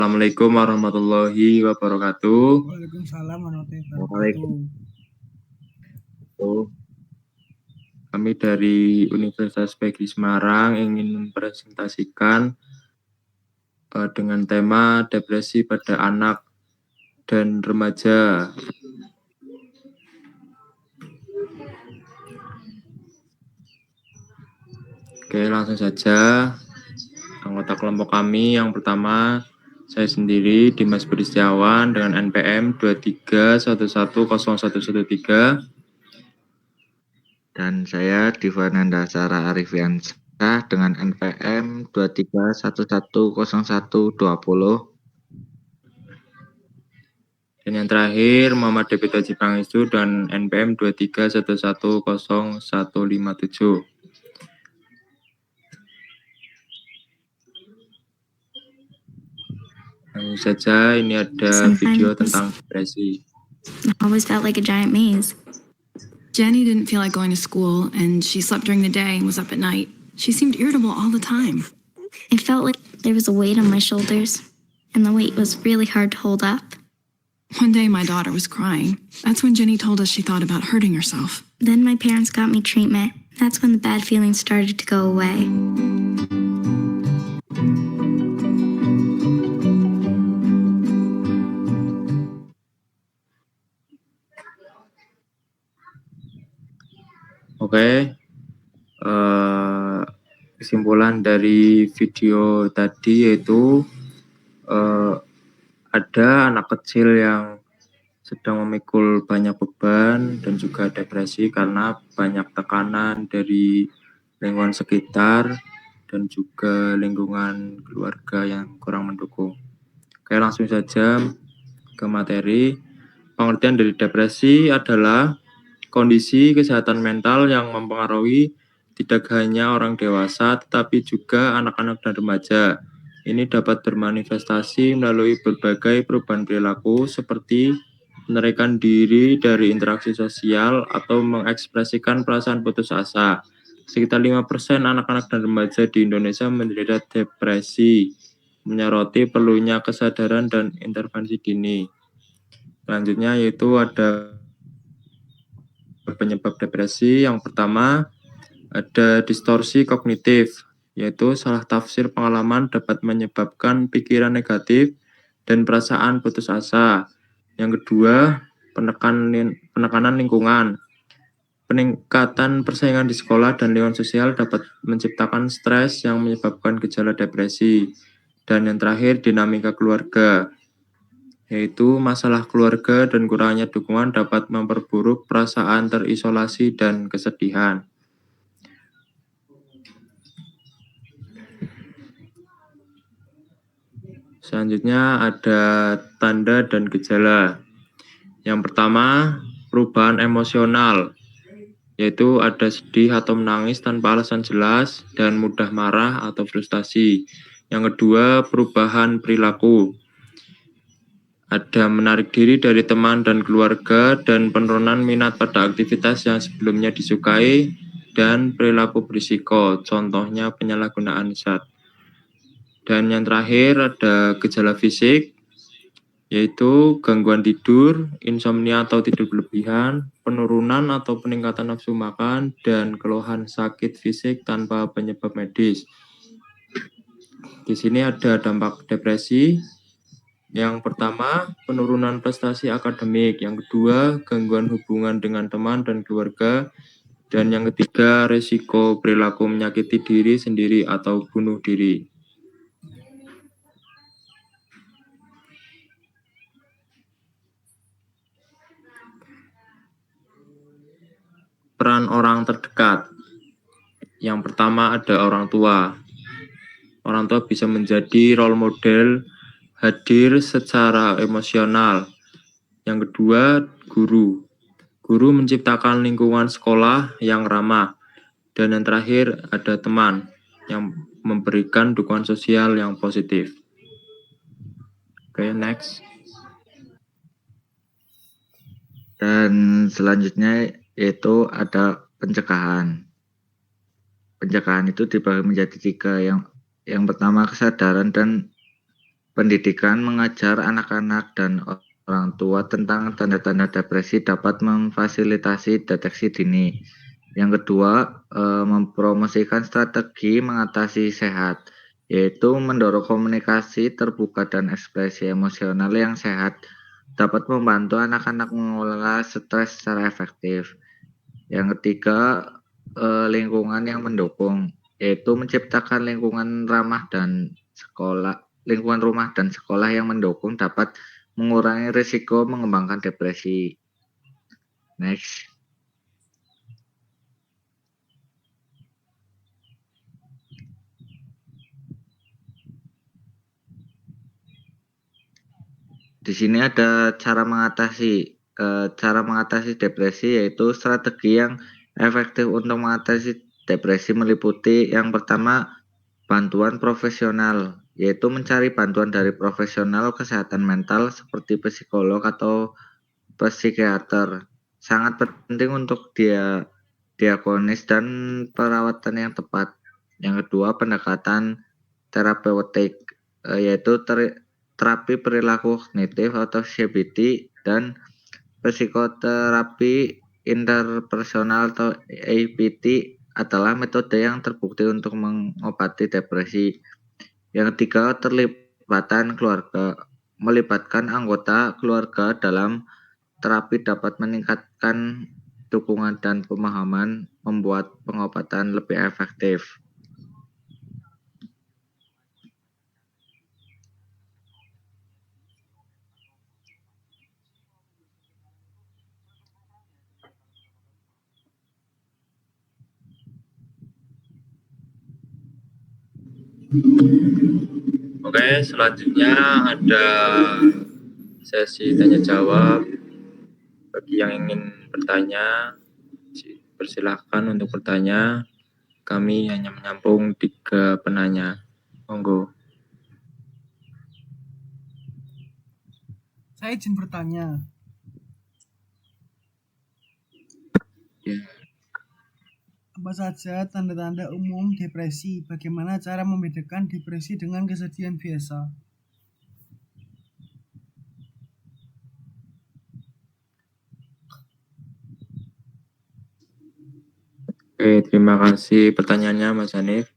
Assalamualaikum warahmatullahi wabarakatuh. Waalaikumsalam warahmatullahi wabarakatuh. Kami dari Universitas PGRI Semarang ingin mempresentasikan dengan tema depresi pada anak dan remaja. Oke, langsung saja. Anggota kelompok kami yang pertama, saya sendiri Dimas Budi Setiawan dengan NPM 23110113. Dan saya Divananda Sara Arifiansyah dengan NPM 23110120. Dan yang terakhir Muhammad Debito Cipangestu dan NPM 23110157. Langsung saja, ini ada video tentang depresi. It always felt like a giant maze. Jenny didn't feel like going to school, and she slept during the day and was up at night. She seemed irritable all the time. It felt like there was a weight on my shoulders, and the weight was really hard to hold up. One day my daughter was crying. That's when Jenny told us she thought about hurting herself. Then my parents got me treatment. That's when the bad feelings started to go away. Oke, kesimpulan dari video tadi yaitu ada anak kecil yang sedang memikul banyak beban dan juga depresi karena banyak tekanan dari lingkungan sekitar dan juga lingkungan keluarga yang kurang mendukung. Oke, langsung saja ke materi. Pengertian dari depresi adalah kondisi kesehatan mental yang mempengaruhi tidak hanya orang dewasa, tetapi juga anak-anak dan remaja. Ini dapat bermanifestasi melalui berbagai perubahan perilaku seperti menarikan diri dari interaksi sosial atau mengekspresikan perasaan putus asa. Sekitar 5% anak-anak dan remaja di Indonesia menderita depresi, menyoroti perlunya kesadaran dan intervensi dini. Selanjutnya yaitu ada penyebab depresi. Yang pertama, ada distorsi kognitif, yaitu salah tafsir pengalaman dapat menyebabkan pikiran negatif dan perasaan putus asa. Yang kedua, penekanan lingkungan. Peningkatan persaingan di sekolah dan lingkungan sosial dapat menciptakan stres yang menyebabkan gejala depresi. Dan yang terakhir, dinamika keluarga, yaitu masalah keluarga dan kurangnya dukungan dapat memperburuk perasaan terisolasi dan kesedihan. Selanjutnya ada tanda dan gejala. Yang pertama, perubahan emosional, yaitu ada sedih atau menangis tanpa alasan jelas dan mudah marah atau frustasi. Yang kedua, perubahan perilaku. Ada menarik diri dari teman dan keluarga dan penurunan minat pada aktivitas yang sebelumnya disukai dan perilaku berisiko, contohnya penyalahgunaan zat. Dan yang terakhir ada gejala fisik, yaitu gangguan tidur, insomnia atau tidur berlebihan, penurunan atau peningkatan nafsu makan, dan keluhan sakit fisik tanpa penyebab medis. Di sini ada dampak depresi. Yang pertama, penurunan prestasi akademik. Yang kedua, gangguan hubungan dengan teman dan keluarga. Dan yang ketiga, risiko perilaku menyakiti diri sendiri atau bunuh diri. Peran orang terdekat. Yang pertama ada orang tua. Orang tua bisa menjadi role model, hadir secara emosional. Yang kedua, guru. Guru menciptakan lingkungan sekolah yang ramah. Dan yang terakhir, ada teman yang memberikan dukungan sosial yang positif. Oke, next. Dan selanjutnya yaitu ada pencegahan. Pencegahan itu dibagi menjadi 3. Yang pertama kesadaran dan Pendidikan mengajar anak-anak dan orang tua tentang tanda-tanda depresi dapat memfasilitasi deteksi dini. Yang kedua, mempromosikan strategi mengatasi sehat, yaitu mendorong komunikasi terbuka dan ekspresi emosional yang sehat, dapat membantu anak-anak mengelola stres secara efektif. Yang ketiga, lingkungan yang mendukung, yaitu menciptakan lingkungan rumah dan sekolah yang mendukung dapat mengurangi risiko mengembangkan depresi. Next. Di sini ada cara mengatasi depresi, yaitu strategi yang efektif untuk mengatasi depresi meliputi yang pertama, bantuan profesional, yaitu mencari bantuan dari profesional kesehatan mental seperti psikolog atau psikiater. Sangat penting untuk diagnosis dan perawatan yang tepat. Yang kedua, pendekatan terapeutik, yaitu terapi perilaku kognitif atau CBT dan psikoterapi interpersonal atau APT adalah metode yang terbukti untuk mengobati depresi. Yang ketiga, terlibatan keluarga. Melibatkan anggota keluarga dalam terapi dapat meningkatkan dukungan dan pemahaman, membuat pengobatan lebih efektif. Oke, selanjutnya ada sesi tanya jawab. Bagi yang ingin bertanya, persilahkan untuk bertanya. Kami hanya menampung 3 penanya. Monggo. Saya izin bertanya. Ya. Apa saja tanda-tanda umum depresi? Bagaimana cara membedakan depresi dengan kesedihan biasa? Oke, terima kasih pertanyaannya Mas Hanif.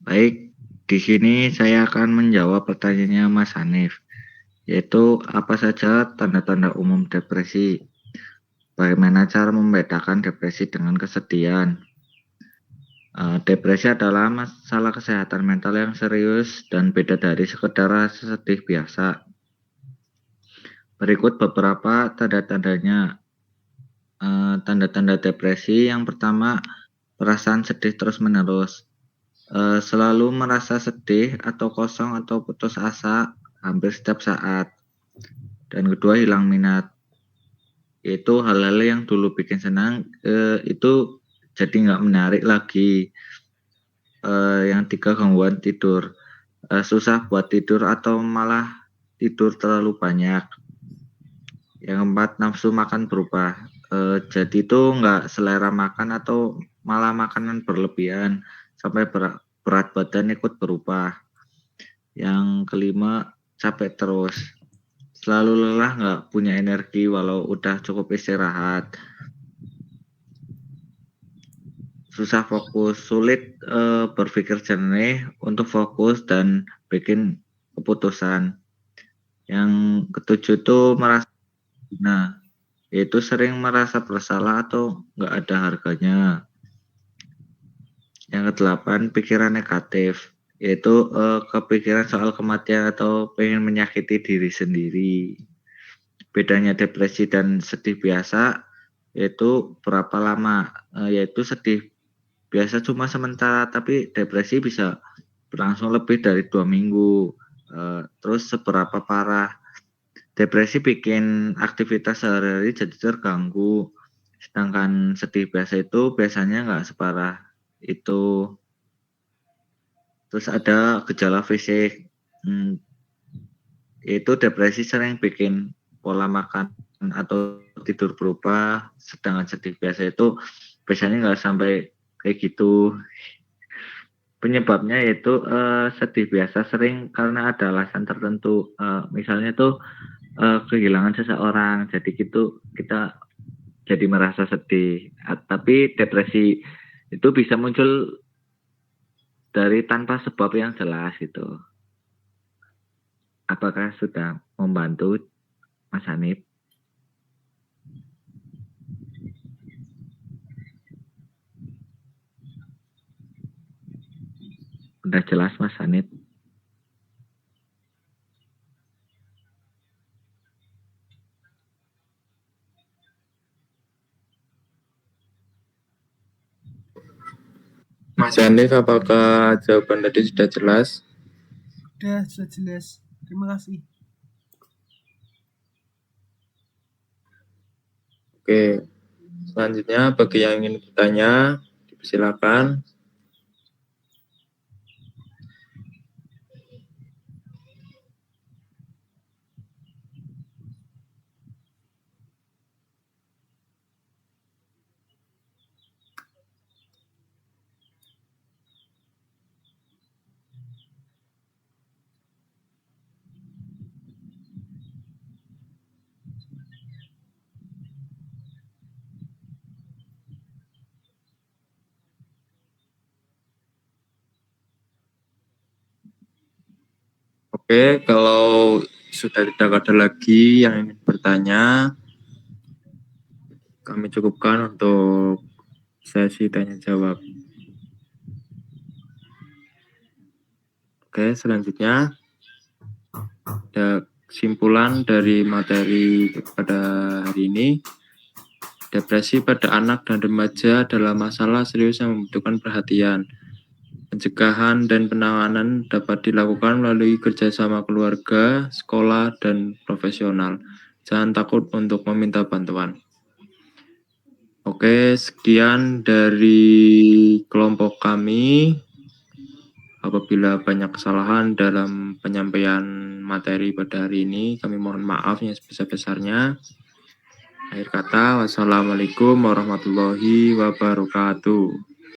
Baik, di sini saya akan menjawab pertanyaannya Mas Hanif, yaitu apa saja tanda-tanda umum depresi? Bagaimana cara membedakan depresi dengan kesedihan? Depresi adalah masalah kesehatan mental yang serius dan beda dari sekedar rasa sedih biasa. Berikut beberapa tanda-tandanya. Tanda-tanda depresi yang pertama, perasaan sedih terus-menerus. Selalu merasa sedih atau kosong atau putus asa hampir setiap saat. Dan kedua, hilang minat. Itu hal-hal yang dulu bikin senang, itu jadi nggak menarik lagi. Yang tiga, gangguan tidur. Susah buat tidur atau malah tidur terlalu banyak. Yang keempat, nafsu makan berubah. Jadi itu nggak selera makan atau malah makanan berlebihan sampai berat badan ikut berubah. Yang kelima, capek terus. Selalu lelah, nggak punya energi walau udah cukup istirahat. Susah fokus, sulit berpikir jernih untuk fokus dan bikin keputusan. Yang ketujuh itu merasa yaitu sering merasa bersalah atau nggak ada harganya. Yang kedelapan, pikiran negatif, yaitu kepikiran soal kematian atau pengen menyakiti diri sendiri. Bedanya depresi dan sedih biasa yaitu berapa lama, yaitu sedih biasa cuma sementara, tapi depresi bisa berlangsung lebih dari 2 minggu. Terus seberapa parah. Depresi bikin aktivitas sehari-hari jadi terganggu, sedangkan sedih biasa itu biasanya nggak separah itu. Terus ada gejala fisik, itu depresi sering bikin pola makan atau tidur berubah, sedangkan sedih biasa itu biasanya nggak sampai kayak gitu. Penyebabnya yaitu sedih biasa sering karena ada alasan tertentu, misalnya tuh kehilangan seseorang, jadi gitu kita jadi merasa sedih. Tapi depresi itu bisa muncul dari tanpa sebab yang jelas itu. Apakah sudah membantu, Mas Hanif? Udah jelas, Mas Hanif? Mas Hanif, apakah jawaban tadi sudah jelas? Sudah jelas. Terima kasih. Oke, selanjutnya bagi yang ingin bertanya, silakan. Oke, kalau sudah tidak ada lagi yang ingin bertanya, kami cukupkan untuk sesi tanya jawab. Oke, selanjutnya ada kesimpulan dari materi pada hari ini. Depresi pada anak dan remaja adalah masalah serius yang membutuhkan perhatian. Pencegahan dan penanganan dapat dilakukan melalui kerjasama keluarga, sekolah, dan profesional. Jangan takut untuk meminta bantuan. Oke, sekian dari kelompok kami. Apabila banyak kesalahan dalam penyampaian materi pada hari ini, kami mohon maaf yang sebesar-besarnya. Akhir kata, wassalamualaikum warahmatullahi wabarakatuh.